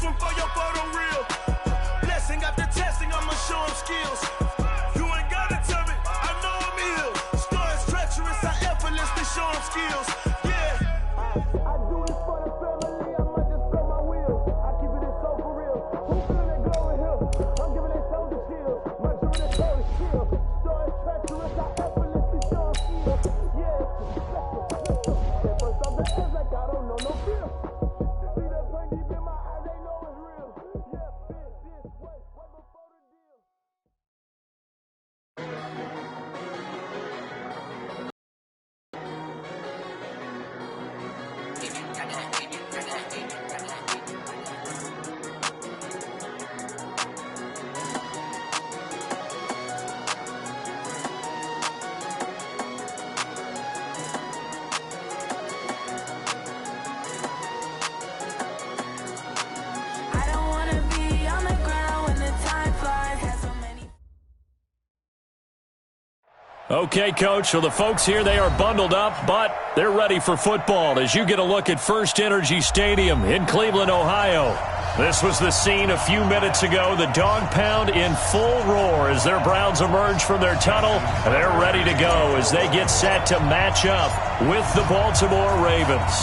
this one for your photo reel. Blessing after testing, I'ma show them skills. You ain't gotta tell me, I know I'm ill. Stories treacherous, I effortlessly show them skills. Yeah, I do this for the family, I might just blow my wheel. I keep it so for real. Who feeling that glory here? I'm giving that soldier chills. My dream is totally chill. Stories treacherous, I effortlessly show them skills. Yeah, at first I'm the edge like I don't know no fear. See that pain deep in my eyes, they know it's real. Yeah, bitch, this way, right before the deal. I don't wanna be on the ground when the time flies. Has so many. Okay, Coach, so the folks here, they are bundled up, but they're ready for football as you get a look at First Energy Stadium in Cleveland, Ohio. This was the scene a few minutes ago. The dog pound in full roar as their Browns emerge from their tunnel. They're ready to go as they get set to match up with the Baltimore Ravens.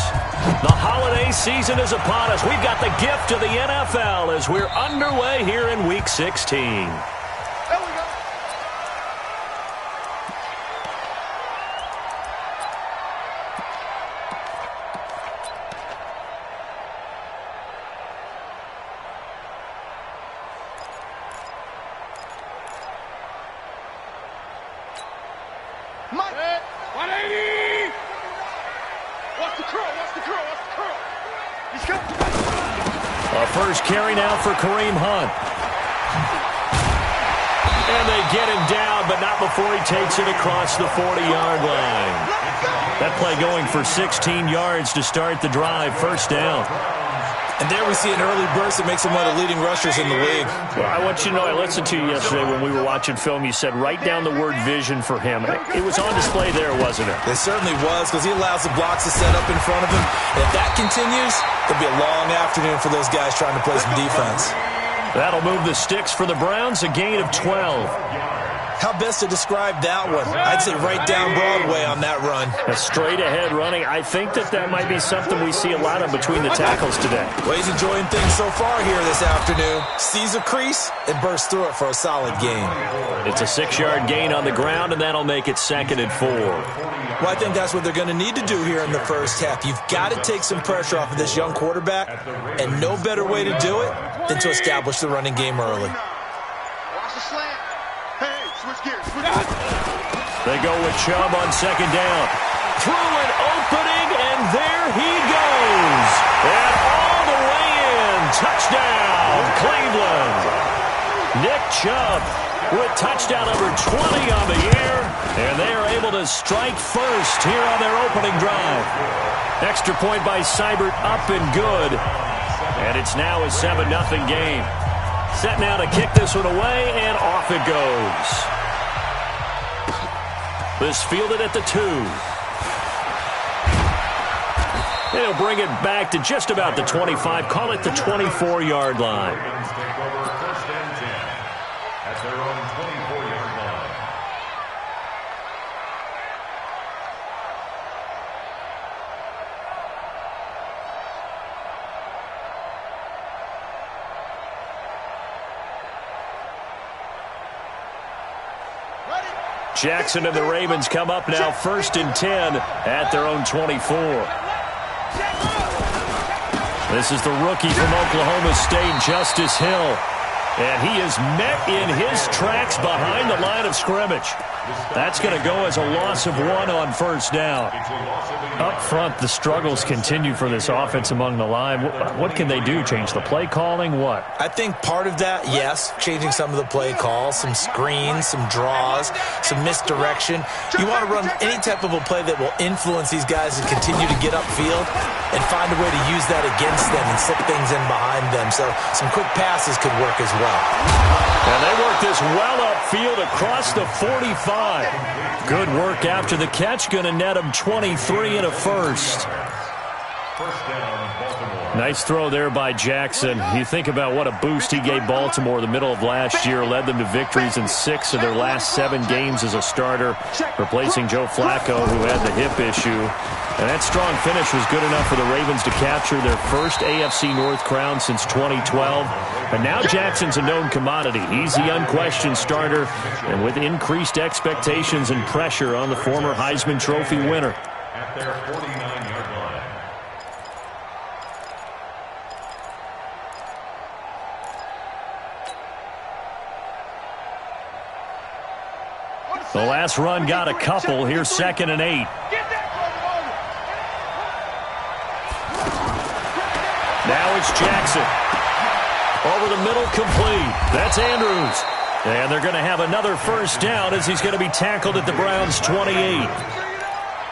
The holiday season is upon us. We've got the gift of the NFL as we're underway here in Week 16. Mike! 180! What's the curl? What's the curl? What's the curl? He's coming. A first carry now for Kareem Hunt. And they get him down, but not before he takes it across the 40-yard line. That play going for 16 yards to start the drive. First down. And there we see an early burst that makes him one of the leading rushers in the league. Well, I want you to know, I listened to you yesterday when we were watching film. You said write down the word vision for him. It was on display there, wasn't it? It certainly was, because he allows the blocks to set up in front of him. And if that continues, it'll be a long afternoon for those guys trying to play some defense. That'll move the sticks for the Browns, a gain of 12. How best to describe that one? I'd say right down Broadway on that run. A straight-ahead running. I think that might be something we see a lot of between the tackles today. Well, he's enjoying things so far here this afternoon. Sees a crease and bursts through it for a solid gain. It's a 6-yard gain on the ground, and that'll make it 2nd and 4. Well, I think that's what they're going to need to do here in the first half. You've got to take some pressure off of this young quarterback, and no better way to do it than to establish the running game early. Watch the slant. Hey, switch gears. They go with Chubb on 2nd down. Through an opening, and there he goes. And all the way in. Touchdown, Cleveland. Nick Chubb with touchdown number 20 on the year. And they are able to strike first here on their opening drive. Extra point by Seibert up and good. And it's now a 7-0 game. Set now to kick this one away, and off it goes. This fielded at the 2. They'll bring it back to just about the 25. Call it the 24-yard line. First and 10 at their own 24-yard line. Jackson and the Ravens come up now 1st and 10 at their own 24. This is the rookie from Oklahoma State, Justice Hill. And he is met in his tracks behind the line of scrimmage. That's going to go as a loss of 1 on first down. Up front, the struggles continue for this offense among the line. What can they do? Change the play calling? What? I think part of that, yes, changing some of the play calls, some screens, some draws, some misdirection. You want to run any type of a play that will influence these guys to continue to get upfield and find a way to use that against them and slip things in behind them. So some quick passes could work as well. And they work this well upfield across the 45. Good work after the catch. Going to net them 23 and a first. First down, Baltimore. Nice throw there by Jackson. You think about what a boost he gave Baltimore the middle of last year, led them to victories in 6 of their last 7 games as a starter, replacing Joe Flacco, who had the hip issue. And that strong finish was good enough for the Ravens to capture their first AFC North crown since 2012. And now Jackson's a known commodity. He's the unquestioned starter, and with increased expectations and pressure on the former Heisman Trophy winner. At their 49-yard line. The last run got a couple. Here's 2nd and 8. Now it's Jackson. Over the middle, complete. That's Andrews. And they're going to have another first down as he's going to be tackled at the Browns' 28.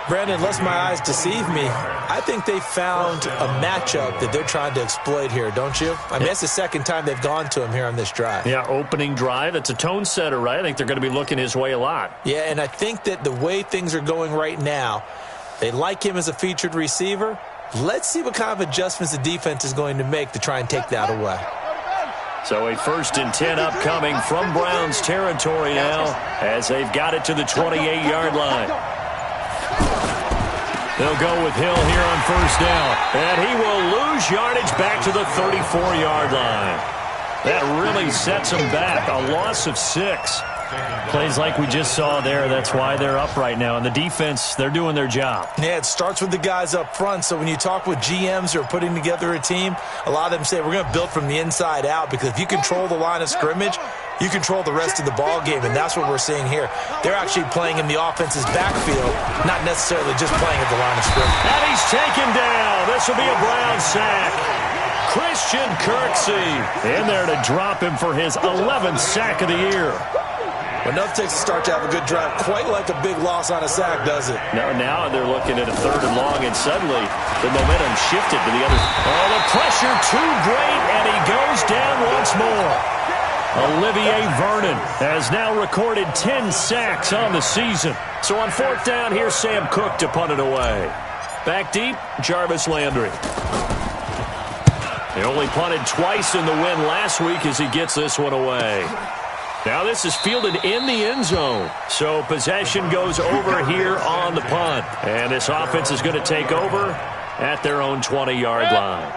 Brandon, lest my eyes deceive me, I think they found a matchup that they're trying to exploit here, don't you? I mean, it's the second time they've gone to him here on this drive. Yeah, opening drive. It's a tone setter, right? I think they're going to be looking his way a lot. Yeah, and I think that the way things are going right now, they like him as a featured receiver. Let's see what kind of adjustments the defense is going to make to try and take that away. So a 1st and 10 upcoming from Browns territory now as they've got it to the 28-yard line. They'll go with Hill here on first down. And he will lose yardage back to the 34-yard line. That really sets him back. A loss of 6. Plays like we just saw there. That's why they're up right now. And the defense, they're doing their job. Yeah, it starts with the guys up front. So when you talk with GMs who are putting together a team, a lot of them say we're going to build from the inside out, because if you control the line of scrimmage, you control the rest of the ball game, and that's what we're seeing here. They're actually playing in the offense's backfield, not necessarily just playing at the line of scrimmage. And he's taken down. This will be a Brown sack. Christian Kirksey in there to drop him for his 11th sack of the year. Enough takes to start to have a good drive. Quite like a big loss on a sack, does it? No, now they're looking at a 3rd and long, and suddenly the momentum shifted to the other. Oh, the pressure too great, and he goes down once more. Olivier Vernon has now recorded 10 sacks on the season. So on 4th down, here's Sam Cook to punt it away. Back deep, Jarvis Landry. He only punted twice in the win last week as he gets this one away. Now this is fielded in the end zone. So possession goes over here on the punt. And this offense is going to take over at their own 20-yard line.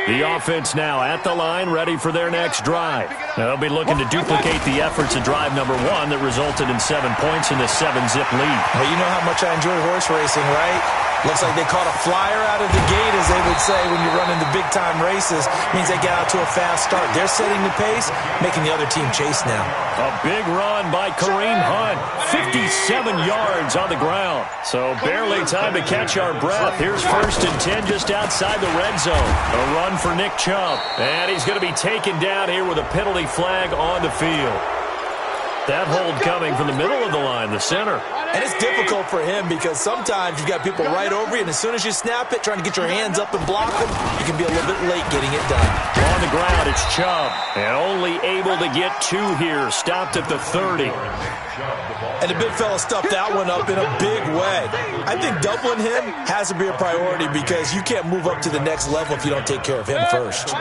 The offense now at the line, ready for their next drive. Now they'll be looking to duplicate the efforts of drive number 1 that resulted in 7 points in this 7-zip lead. Well, you know how much I enjoy horse racing, right? Looks like they caught a flyer out of the gate, as they would say when you're running the big-time races. Means they get out to a fast start. They're setting the pace, making the other team chase now. A big run by Kareem Hunt. 57 yards on the ground. So barely time to catch our breath. Here's 1st and 10 just outside the red zone. A run for Nick Chubb. And he's going to be taken down here with a penalty flag on the field. That hold coming from the middle of the line, the center. And it's difficult for him because sometimes you've got people right over you, and as soon as you snap it, trying to get your hands up and block them, you can be a little bit late getting it done. On the ground, it's Chubb. And only able to get 2 here. Stopped at the 30. And the big fella stuffed that one up in a big way. I think doubling him has to be a priority because you can't move up to the next level if you don't take care of him first.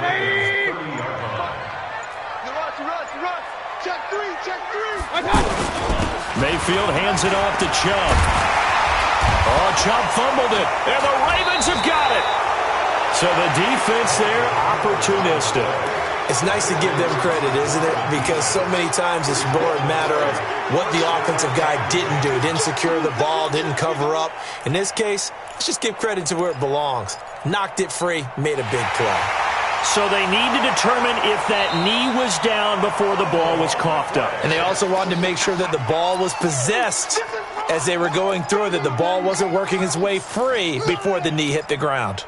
Mayfield hands it off to Chubb. Oh, Chubb fumbled it, and the Ravens have got it. So the defense there, opportunistic. It's nice to give them credit, isn't it? Because so many times it's more a matter of what the offensive guy didn't do. Didn't secure the ball, didn't cover up. In this case, let's just give credit to where it belongs. Knocked it free, made a big play. So they need to determine if that knee was down before the ball was coughed up. And they also wanted to make sure that the ball was possessed as they were going through it, that the ball wasn't working its way free before the knee hit the ground.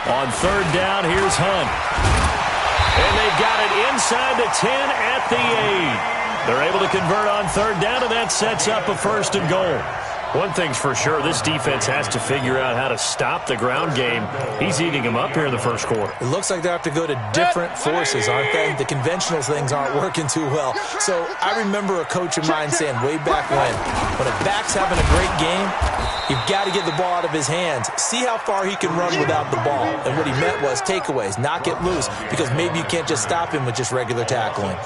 On 3rd down, here's Hunt. And they've got it inside the 10 at the 8. They're able to convert on 3rd down, and that sets up a 1st and goal. One thing's for sure, this defense has to figure out how to stop the ground game. He's eating them up here in the first quarter. It looks like they have to go to different forces, aren't they? The conventional things aren't working too well. So I remember a coach of mine saying way back when a back's having a great game, you've got to get the ball out of his hands. See how far he can run without the ball. And what he meant was takeaways, knock it loose, because maybe you can't just stop him with just regular tackling.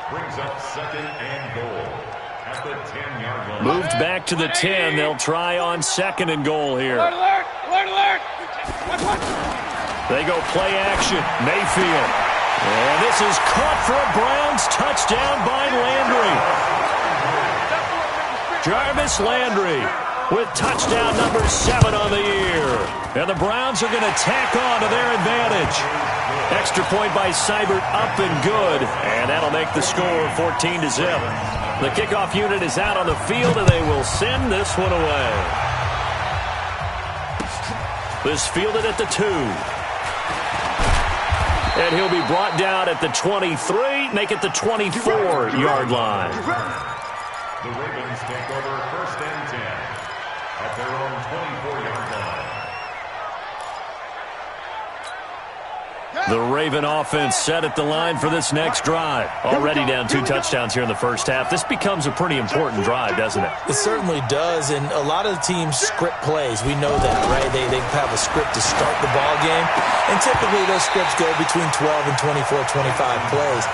Brings up second and goal at the 10-yard line. Moved back to the 10. They'll try on second and goal here. Alert, alert, alert, alert. Watch. They go play action. Mayfield. And this is caught for a Browns touchdown by Landry. Jarvis Landry with touchdown number 7 on the year. And the Browns are going to tack on to their advantage. Extra point by Seibert, up and good. And that'll make the score 14-0. The kickoff unit is out on the field, and they will send this one away. This fielded at the 2. And he'll be brought down at the 23, make it the 24-yard line. The Ravens take over first and 10 at their own 24-yard line. The Raven offense set at the line for this next drive. Already down 2 touchdowns here in the first half. This becomes a pretty important drive, doesn't it? It certainly does, and a lot of the teams script plays. We know that, right? They have a script to start the ball game, and typically those scripts go between 12 and 24, 25 plays.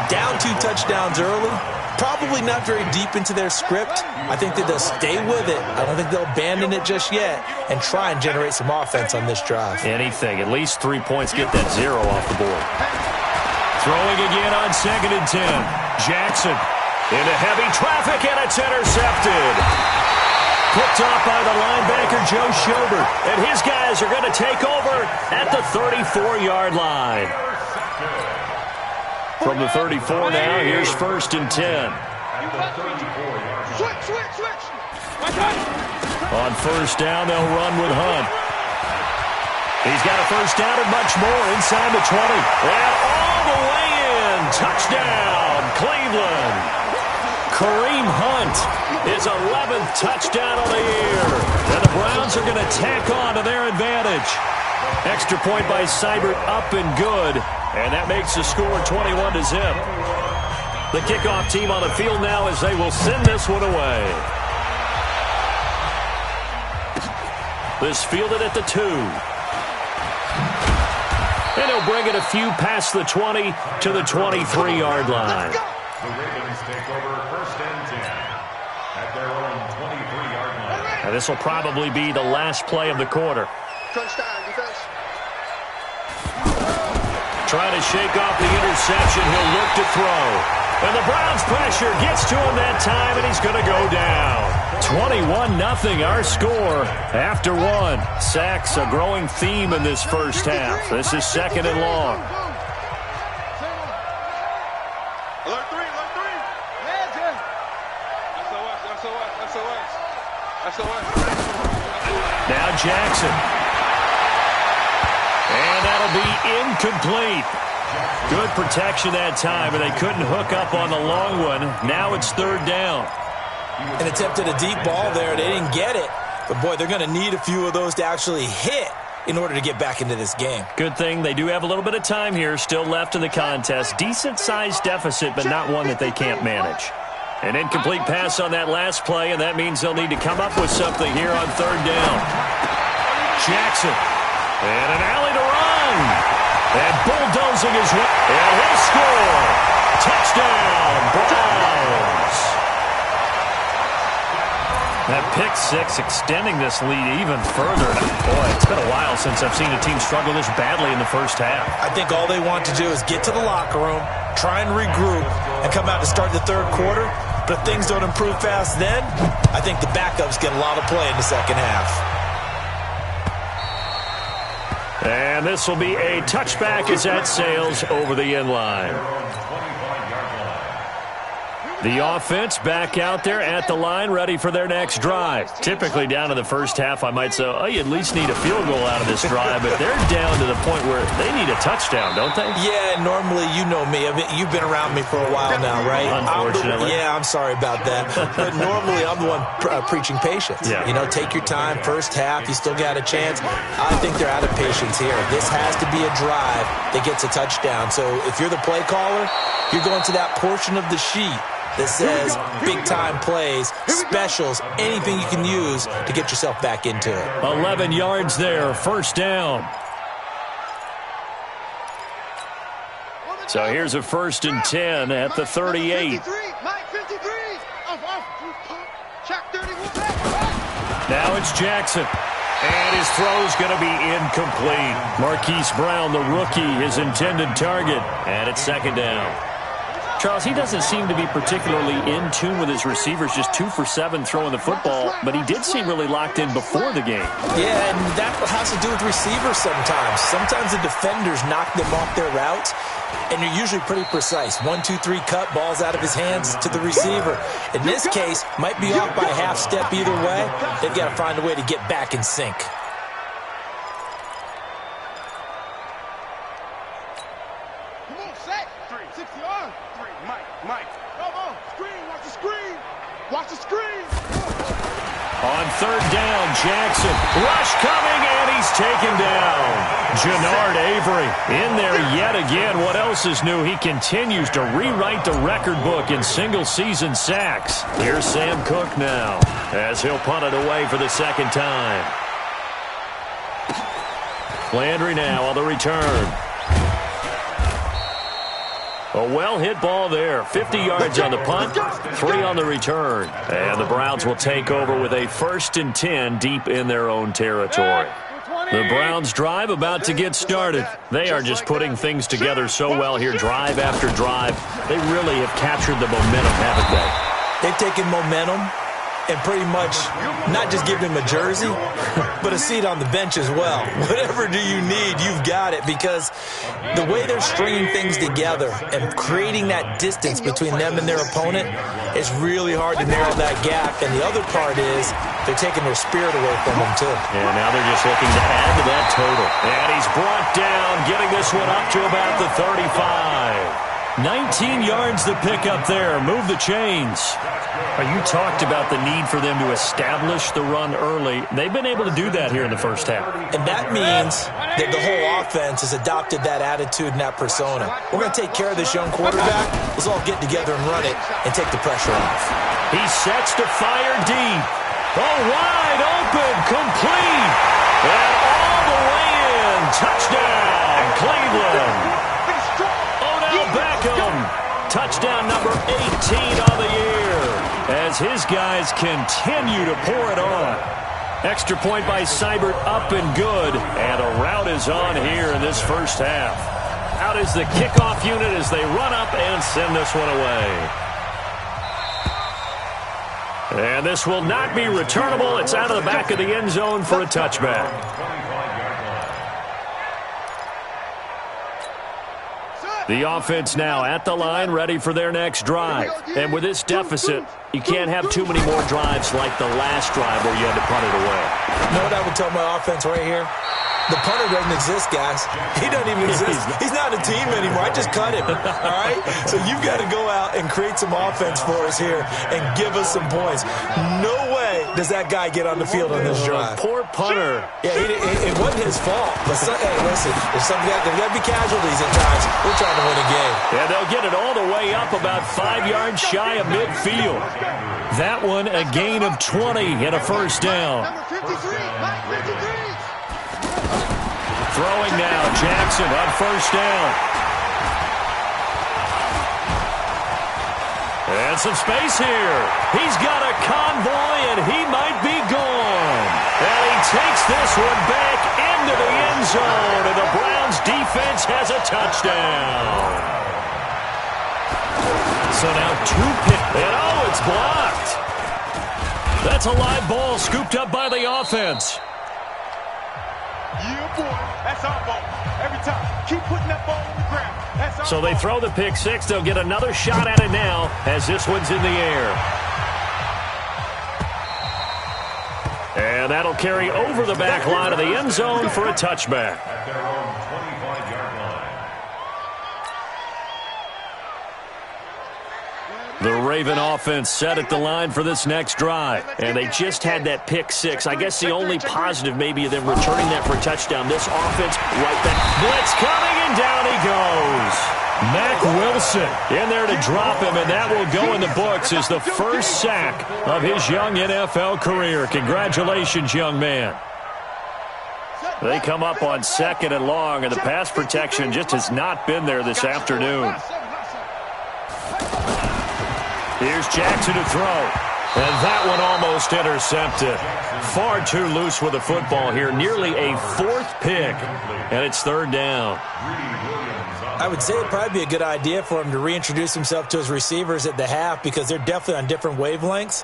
Down 2 touchdowns early, probably not very deep into their script. I think that they'll stay with it. I don't think they'll abandon it just yet and try and generate some offense on this drive. Anything. At least 3 points. Get that 0 off the board. Throwing again on second and 10. Jackson into heavy traffic, and it's intercepted. Picked off by the linebacker, Joe Schobert. And his guys are going to take over at the 34-yard line. From the 34 now, here's first and 10. Switch. On first down, they'll run with Hunt. He's got a first down and much more inside the 20. And all the way in. Touchdown, Cleveland. Kareem Hunt, his 11th touchdown of the year. And the Browns are going to tack on to their advantage. Extra point by Seibert, up and good. And that makes the score 21-0. The kickoff team on the field now as they will send this one away. This fielded at the 2. And he'll bring it a few past the 20 to the 23-yard line. The Ravens take over first and 10 at their own 23-yard line. And this will probably be the last play of the quarter. Crunch time, defense. Trying to shake off the interception. He'll look to throw. And the Browns pressure gets to him that time, and he's going to go down. 21-0 our score after 1. Sacks, a growing theme in this first half. This is second and long. Alert 3. SOS. Now Jackson. And that'll be incomplete. Good protection that time, and they couldn't hook up on the long one. Now it's third down. And attempted a deep ball there. They didn't get it. But, boy, they're going to need a few of those to actually hit in order to get back into this game. Good thing they do have a little bit of time here still left in the contest. Decent-sized deficit, but not one that they can't manage. An incomplete pass on that last play, and that means they'll need to come up with something here on third down. Jackson. And an alley to run. And bulldozing his way. And he'll score. Touchdown, Browns. That pick 6 extending this lead even further. Boy, it's been a while since I've seen a team struggle this badly in the first half. I think all they want to do is get to the locker room, try and regroup, and come out to start the third quarter. But if things don't improve fast then, I think the backups get a lot of play in the second half. And this will be a touchback as that sails over the end line. The offense back out there at the line, ready for their next drive. Typically down in the first half, I might say, oh, you at least need a field goal out of this drive, but they're down to the point where they need a touchdown, don't they? Yeah, normally, you know me. I mean, you've been around me for a while now, right? Unfortunately. I'm sorry about that. But normally, I'm the one preaching patience. Yeah. You know, take your time. First half, you still got a chance. I think they're out of patience here. This has to be a drive that gets a touchdown. So if you're the play caller, you're going to that portion of the sheet that says big-time plays, specials, anything you can use to get yourself back into it. 11 yards there, first down. So here's a 1st and 10 at the 38. Now it's Jackson. And his throw's going to be incomplete. Marquise Brown, the rookie, his intended target. And it's 2nd down. Charles, he doesn't seem to be particularly in tune with his receivers, just 2 for 7 throwing the football, but he did seem really locked in before the game. Yeah, and that has to do with receivers sometimes. Sometimes the defenders knock them off their routes, and you're usually pretty precise. 1, 2, 3 cut, balls out of his hands to the receiver. In this case, might be off by a half step either way. They've got to find a way to get back in sync. On 3rd down, Jackson. Rush coming, and he's taken down. Jannard Avery in there yet again. What else is new? He continues to rewrite the record book in single-season sacks. Here's Sam Cook now as he'll punt it away for the 2nd time. Landry now on the return. A well-hit ball there. 50 yards on the punt, 3 on the return. And the Browns will take over with a 1st and 10 deep in their own territory. The Browns' drive about to get started. They are just putting things together so well here, drive after drive. They really have captured the momentum, haven't they? They've taken momentum and pretty much not just give him a jersey, but a seat on the bench as well. Whatever do you need, you've got it, because the way they're stringing things together and creating that distance between them and their opponent is really hard to narrow that gap. And the other part is they're taking their spirit away from them, too. And now they're just looking to add to that total. And he's brought down, getting this one up to about the 35. 19 yards to pick up there. Move the chains. You talked about the need for them to establish the run early. They've been able to do that here in the first half. And that means that the whole offense has adopted that attitude and that persona. We're going to take care of this young quarterback. Let's all get together and run it and take the pressure off. He sets to fire deep. Oh, wide open, complete. And all the way in. Touchdown, Cleveland. Touchdown number 18 on the year as his guys continue to pour it on. Extra point by Seibert, up and good. And a rout is on here in this first half. Out is the kickoff unit as they run up and send this one away. And this will not be returnable. It's out of the back of the end zone for a touchback. The offense now at the line, ready for their next drive. And with this deficit, you can't have too many more drives like the last drive where you had to punt it away. You know what I would tell my offense right here? The punter doesn't exist, guys. He doesn't even exist. He's not a team anymore. I just cut him, all right? So you've got to go out and create some offense for us here and give us some points. No way does that guy get on the field on this drive. Poor punter. Yeah, it wasn't his fault. But hey, listen, there's got to be casualties at times. We're trying to win a game. Yeah, they'll get it all the way up about 5 yards shy of midfield. That one a gain of 20 and a first down. Throwing now, Jackson on first down. And some space here. He's got a convoy, and he might be gone. And he takes this one back into the end zone, and the Browns defense has a touchdown. So now 2 picks, and oh, it's blocked. That's a live ball scooped up by the offense. Yeah, boy. That's our ball. Every time. Keep putting that ball on the ground. That's So they throw the pick six. They'll get another shot at it now as this one's in the air. And that'll carry over the back line of the end zone for a touchback. At their own 25-yard line. The Raven offense set at the line for this next drive. And they just had that pick six. I guess the only positive maybe of them returning that for a touchdown. This offense right back. Blitz coming, and down he goes. Mack Wilson in there to drop him, and that will go in the books as the first sack of his young NFL career. Congratulations, young man. They come up on 2nd and long, and the pass protection just has not been there this afternoon. Here's Jackson to throw, and that one almost intercepted. Far too loose with the football here, nearly a 4th pick, and it's 3rd down. I would say it'd probably be a good idea for him to reintroduce himself to his receivers at the half because they're definitely on different wavelengths.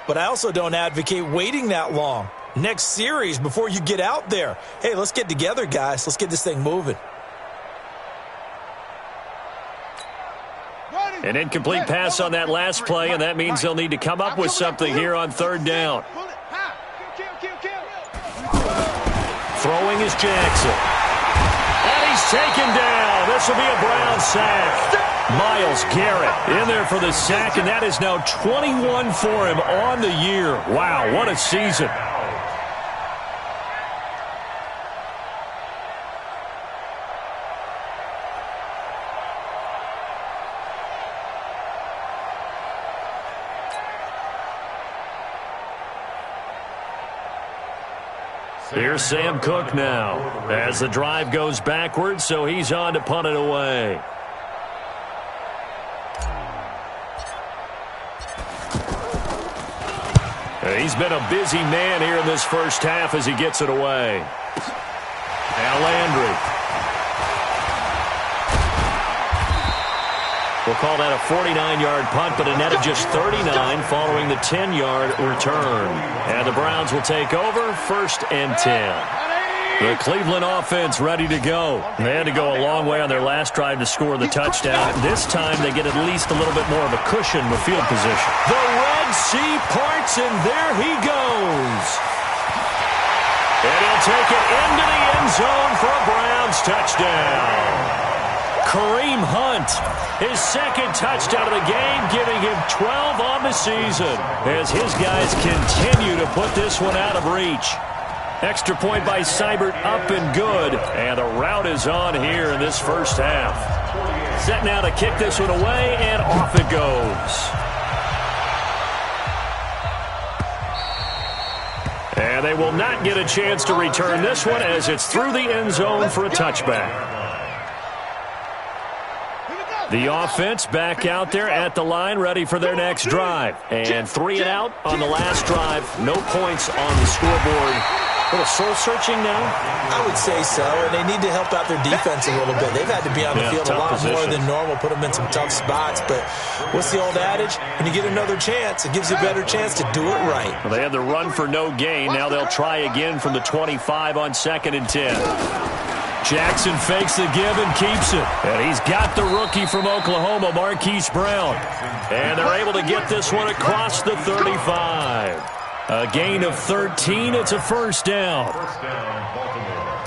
But I also don't advocate waiting that long. Next series before you get out there. Hey, let's get together, guys. Let's get this thing moving. An incomplete pass on that last play, and that means they'll need to come up with something here on 3rd down. Throwing is Jackson. And he's taken down. This will be a Brown sack. Myles Garrett in there for the sack, and that is now 21 for him on the year. Wow, what a season. Here's Sam Cook now as the drive goes backwards, so he's on to punt it away. He's been a busy man here in this first half as he gets it away. Now Landry. We'll call that a 49-yard punt, but a net of just 39 following the 10-yard return. And the Browns will take over 1st and 10. The Cleveland offense ready to go. They had to go a long way on their last drive to score the touchdown. This time they get at least a little bit more of a cushion with field position. The Red Sea parts, and there he goes. And he'll take it into the end zone for a Browns touchdown. Kareem Hunt, his 2nd touchdown of the game, giving him 12 on the season as his guys continue to put this one out of reach. Extra point by Seibert, up and good, and the route is on here in this first half. Set now to kick this one away, and off it goes. And they will not get a chance to return this one as it's through the end zone for a touchback. The offense back out there at the line, ready for their next drive. And 3 and out on the last drive. No points on the scoreboard. A little soul-searching now? I would say so, and they need to help out their defense a little bit. They've had to be on the field a lot more than normal, put them in some tough spots. But what's the old adage? When you get another chance, it gives you a better chance to do it right. Well, they had the run for no gain. Now they'll try again from the 25 on 2nd and 10. Jackson fakes the give and keeps it. And he's got the rookie from Oklahoma, Marquise Brown. And they're able to get this one across the 35. A gain of 13. It's a 1st down. 1st down, Baltimore.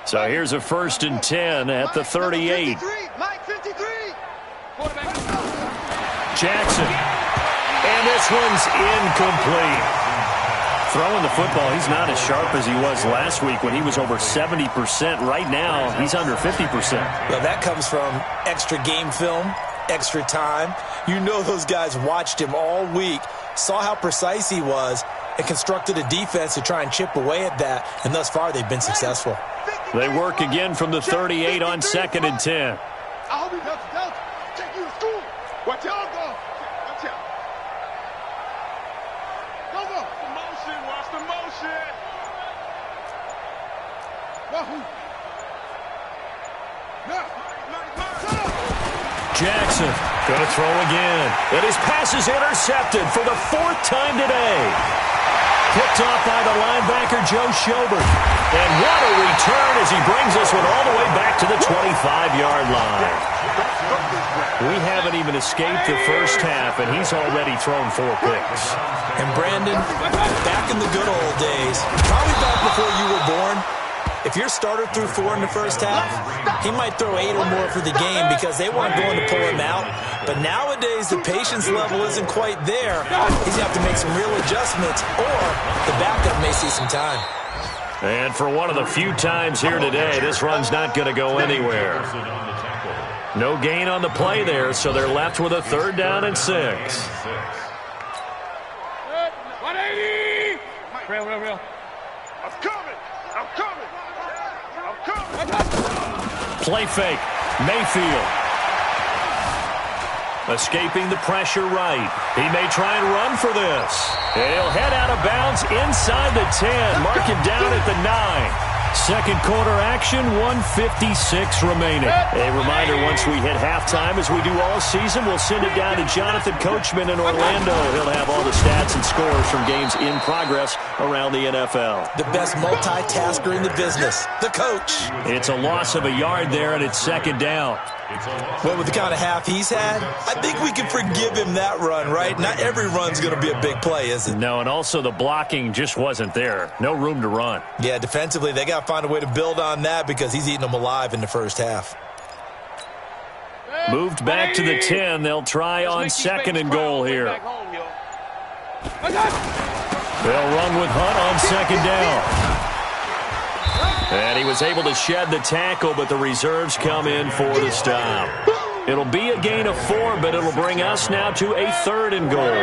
So here's a 1st and 10 at the 38. Jackson. And this one's incomplete. Throwing the football, he's not as sharp as he was last week when he was over 70%. Right now, he's under 50%. Well, that comes from extra game film, extra time. You know those guys watched him all week, saw how precise he was, and constructed a defense to try and chip away at that, and thus far they've been successful. They work again from the 38 on 2nd and 10. I'll be Delta. Take you to school. Watch y'all go. Watch out. Go. The motion. Watch the motion. Wahoo. Now. Jackson going to throw again. And his pass is intercepted for the 4th time today. Picked off by the linebacker, Joe Schobert. And what a return as he brings this one all the way back to the 25-yard line. We haven't even escaped the first half, and he's already thrown 4 picks. And Brandon, back in the good old days, probably back before you were born, if your starter threw 4 in the first half, he might throw 8 or more for the game because they weren't going to pull him out. But nowadays, the patience level isn't quite there. He's going to have to make some real adjustments, or the backup may see some time. And for one of the few times here today, this run's not going to go anywhere. No gain on the play there, so they're left with a 3rd down and 6. 180! Real. I'm coming! Play fake. Mayfield. Escaping the pressure right. He may try and run for this. He'll head out of bounds inside the 10. Mark him down at the 9. Second quarter action, 1:56 remaining. A reminder, once we hit halftime, as we do all season, we'll send it down to Jonathan Coachman in Orlando. He'll have all the stats and scores from games in progress around the NFL. The best multitasker in the business, the coach. It's a loss of a yard there, and it's 2nd down. Well, with the kind of half he's had, I think we can forgive him that run, right? Not every run's going to be a big play, is it? No, and also the blocking just wasn't there. No room to run. Yeah, defensively, they got to find a way to build on that because he's eating them alive in the first half. Moved back to the 10. They'll try on 2nd and goal here. They'll run with Hunt on 2nd down. And he was able to shed the tackle, but the reserves come in for the stop. It'll be a gain of 4, but it'll bring us now to a 3rd and goal.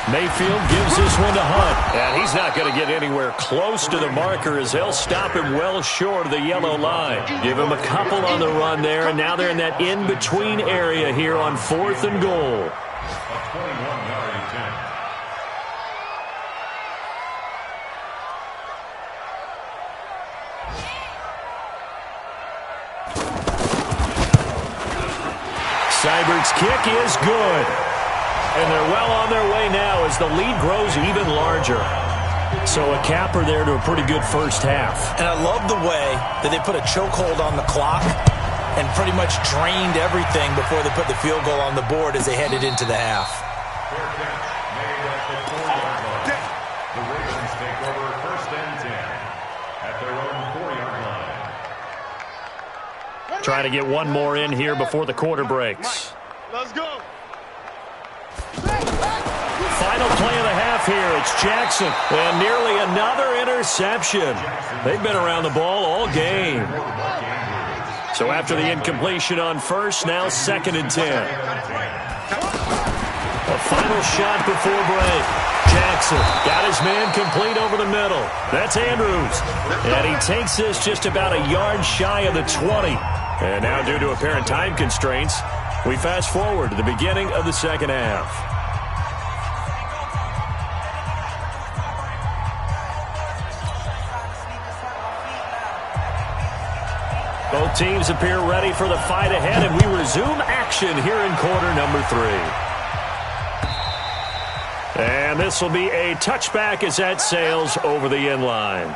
Mayfield gives this one to Hunt. And he's not going to get anywhere close to the marker as they'll stop him well short of the yellow line. Give him a couple on the run there, and now they're in that in-between area here on 4th and goal. Seibert's kick is good. And they're well on their way now as the lead grows even larger. So a capper there to a pretty good first half. And I love the way that they put a chokehold on the clock and pretty much drained everything before they put the field goal on the board as they headed into the half. Fair catch made at the 4-yard line. The Ravens take over 1st and 10 at their own 4-yard line. Trying to get one more in here before the quarter breaks. Let's go. Final play of the half here. It's Jackson. And nearly another interception. They've been around the ball all game. So after the incompletion on 1st, now 2nd and 10. A final shot before break. Jackson got his man complete over the middle. That's Andrews. And he takes this just about a yard shy of the 20. And now, due to apparent time constraints, we fast forward to the beginning of the 2nd half. Both teams appear ready for the fight ahead, and we resume action here in quarter number 3. And this will be a touchback as that sails over the end line.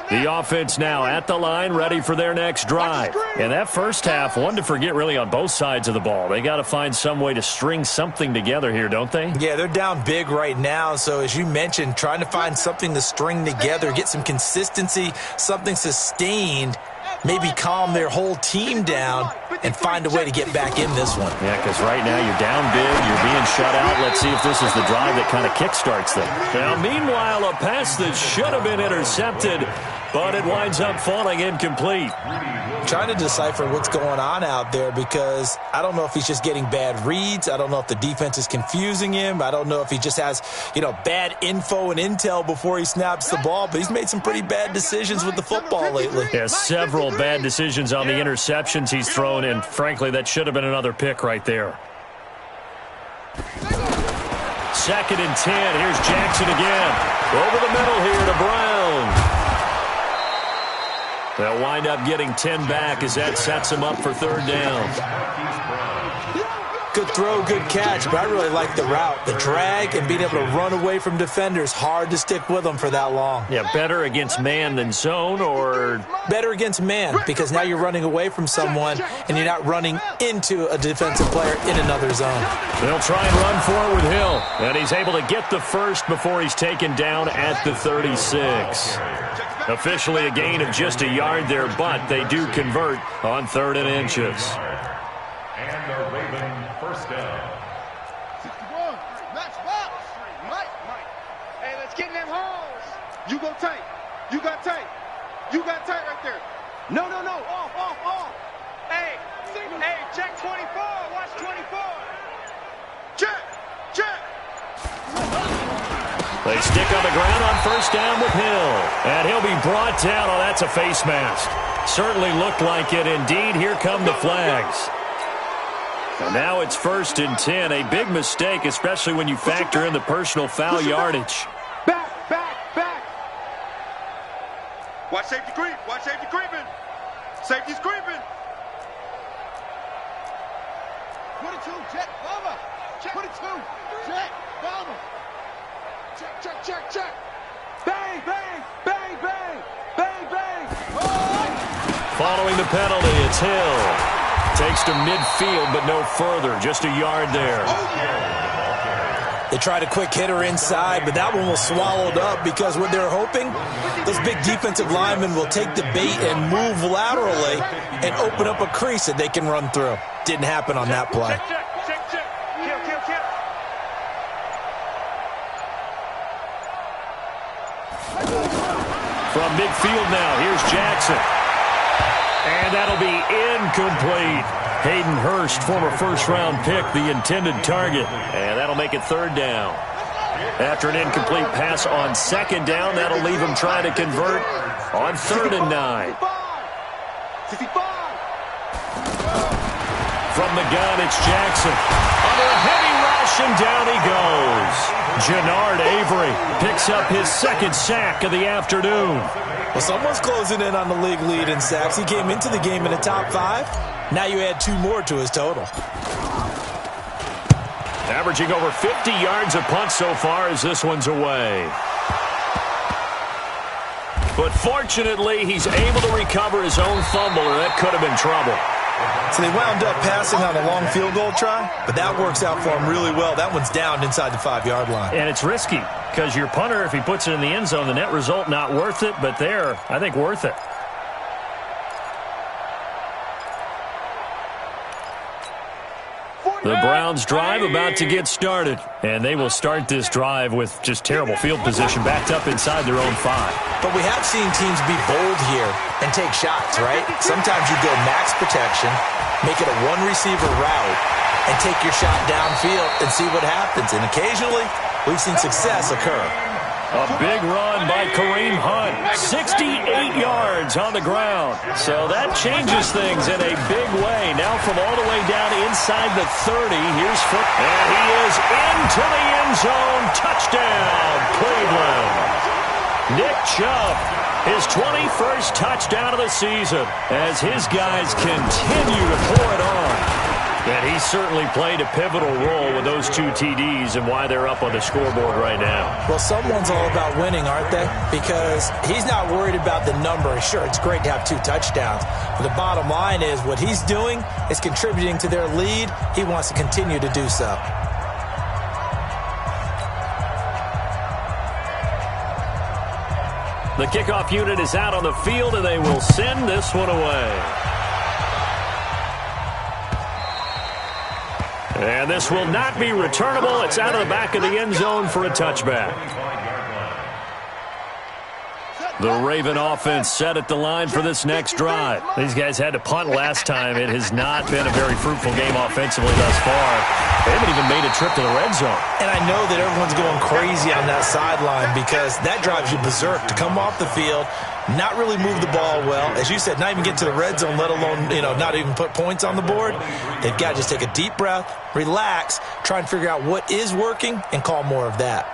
The offense now at the line, ready for their next drive. And that first half, one to forget really on both sides of the ball. They got to find some way to string something together here, don't they? Yeah, they're down big right now. So as you mentioned, trying to find something to string together, get some consistency, something sustained, maybe calm their whole team down and find a way to get back in this one. Yeah, because right now you're down big, you're being shut out. Let's see if this is the drive that kind of kickstarts them. Now, meanwhile, a pass that should have been intercepted, but it winds up falling incomplete. trying to decipher what's going on out there because I don't know if he's just getting bad reads. I don't know if the defense is confusing him. I don't know if he just has, bad info and intel before he snaps the ball, but he's made some pretty bad decisions with the football lately. Yeah, several bad decisions on the interceptions he's thrown, and frankly, that should have been another pick right there. 2nd and 10. Here's Jackson again. Over the middle here to Brown. They'll wind up getting 10 back as that sets him up for 3rd down. Good throw, good catch, but I really like the route. The drag and being able to run away from defenders, hard to stick with them for that long. Yeah, better against man than zone, or? Better against man, because now you're running away from someone and you're not running into a defensive player in another zone. They'll try and run forward with Hill, and he's able to get the first before he's taken down at the 36. Officially a gain of just a yard there, but they do convert on 3rd and inches. And the Raven first down. 61. Max box. Mike. Hey, let's get in them holes. You go tight. You got tight. You got tight right there. No. Off. Hey, check 24. Watch 24. Check. They stick on the ground on 1st down with Hill. And he'll be brought down. Oh, that's a face mask. Certainly looked like it. Indeed, here come the flags. And now it's 1st and 10. A big mistake, especially when you factor in the personal foul yardage. Back. Watch safety creep. Safety's creeping. 22, check, bomber. 22, check, bomber. Check. Bang. Following the penalty, it's Hill. Takes to midfield, but no further. Just a yard there. They tried a quick hitter inside, but that one was swallowed up because what they're hoping, those big defensive linemen will take the bait and move laterally and open up a crease that they can run through. Didn't happen on that play. Check. Kill. From midfield now, here's Jackson. And that'll be incomplete. Hayden Hurst, former first-round pick, the intended target. And that'll make it 3rd down. After an incomplete pass on 2nd down, that'll leave him trying to convert on 3rd and 9. 65. From the gun, it's Jackson. Under a heavy rush, and down he goes. Jannard Avery picks up his 2nd sack of the afternoon. Well, someone's closing in on the league lead in sacks. He came into the game in the top 5. Now you add 2 more to his total. Averaging over 50 yards a punt so far as this one's away. But fortunately, he's able to recover his own fumble, or that could have been trouble. So they wound up passing on a long field goal try, but that works out for him really well. That one's down inside the 5-yard line. And it's risky because your punter, if he puts it in the end zone, the net result not worth it, but there, I think worth it. The Browns drive about to get started, and they will start this drive with just terrible field position backed up inside their own 5. But we have seen teams be bold here and take shots, right? Sometimes you go max protection, make it a one-receiver route, and take your shot downfield and see what happens. And occasionally, we've seen success occur. A big run by Kareem Hunt, 68 yards on the ground. So that changes things in a big way. Now from all the way down inside the 30, here's Foot. And he is into the end zone. Touchdown, Cleveland. Nick Chubb, his 21st touchdown of the season as his guys continue to pour it on. And he certainly played a pivotal role with those 2 TDs and why they're up on the scoreboard right now. Well, someone's all about winning, aren't they? Because he's not worried about the number. Sure, it's great to have 2 touchdowns. But the bottom line is what he's doing is contributing to their lead. He wants to continue to do so. The kickoff unit is out on the field, and they will send this one away. And this will not be returnable. It's out of the back of the end zone for a touchback. The Raven offense set at the line for this next drive. These guys had to punt last time. It has not been a very fruitful game offensively thus far. They haven't even made a trip to the red zone. And I know that everyone's going crazy on that sideline because that drives you berserk to come off the field, not really move the ball well. As you said, not even get to the red zone, let alone, not even put points on the board. They've got to just take a deep breath, relax, try and figure out what is working, and call more of that.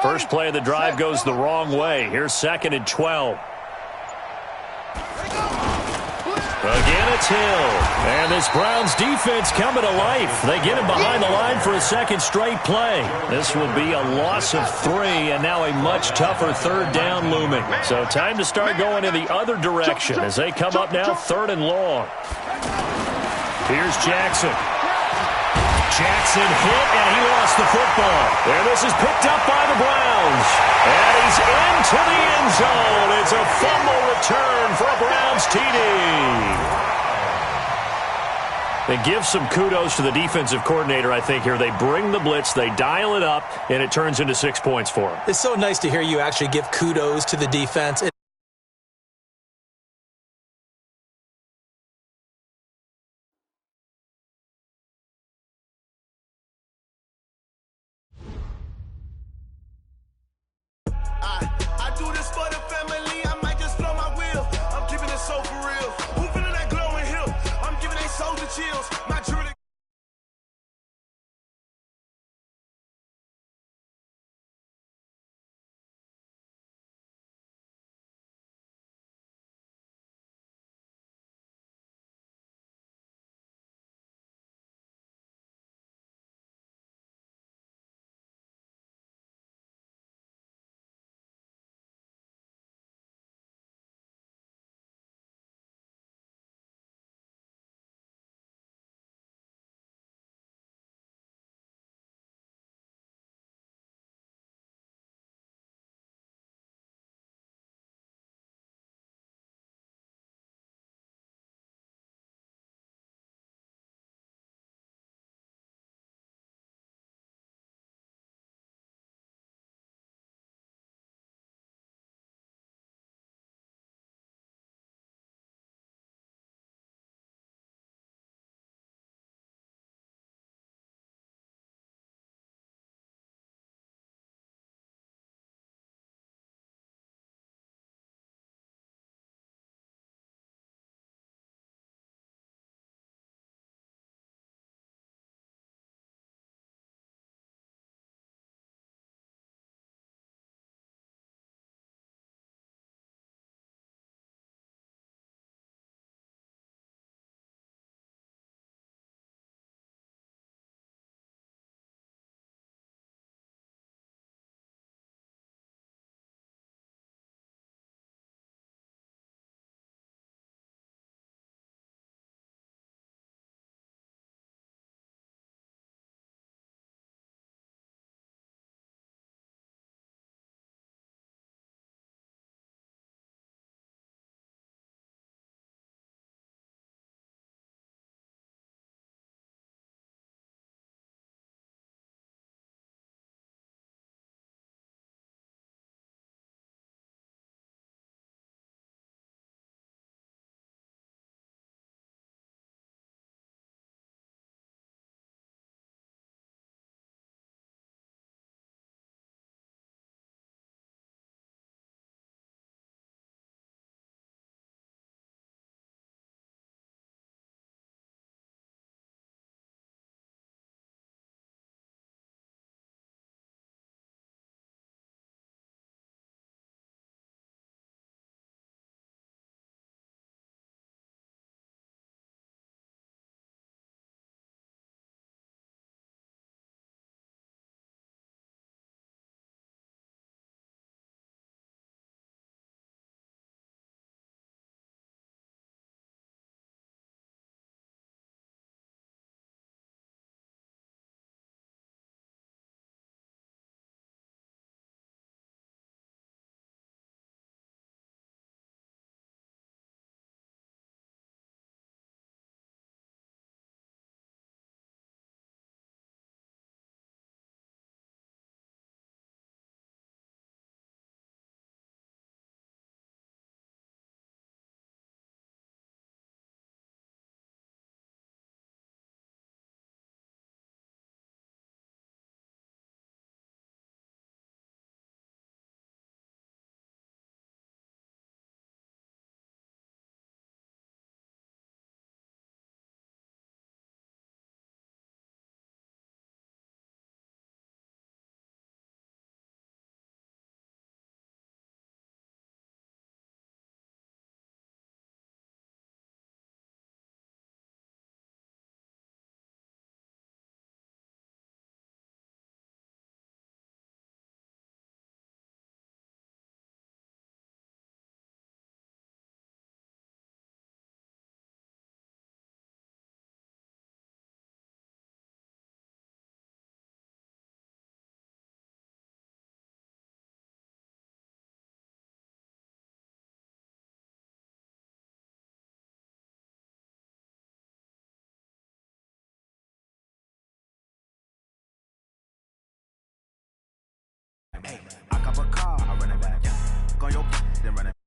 First play of the drive goes the wrong way. Here's 2nd and 12. Again, it's Hill. And this Browns defense coming to life. They get him behind the line for a second straight play. This will be a loss of 3, and now a much tougher 3rd down looming. So time to start going in the other direction as they come up now 3rd and long. Here's Jackson. Jackson hit, and he lost the football. And this is picked up by the Browns. And he's into the end zone. It's a fumble return for a Browns TD. And give some kudos to the defensive coordinator, I think, here. They bring the blitz, they dial it up, and it turns into 6 points for them. It's so nice to hear you actually give kudos to the defense. I do this for the family. I might just blow my wheel. I'm keeping it so for real. Who feeling that glowing hill? I'm giving they soldier chills. My jewelry. on your then running.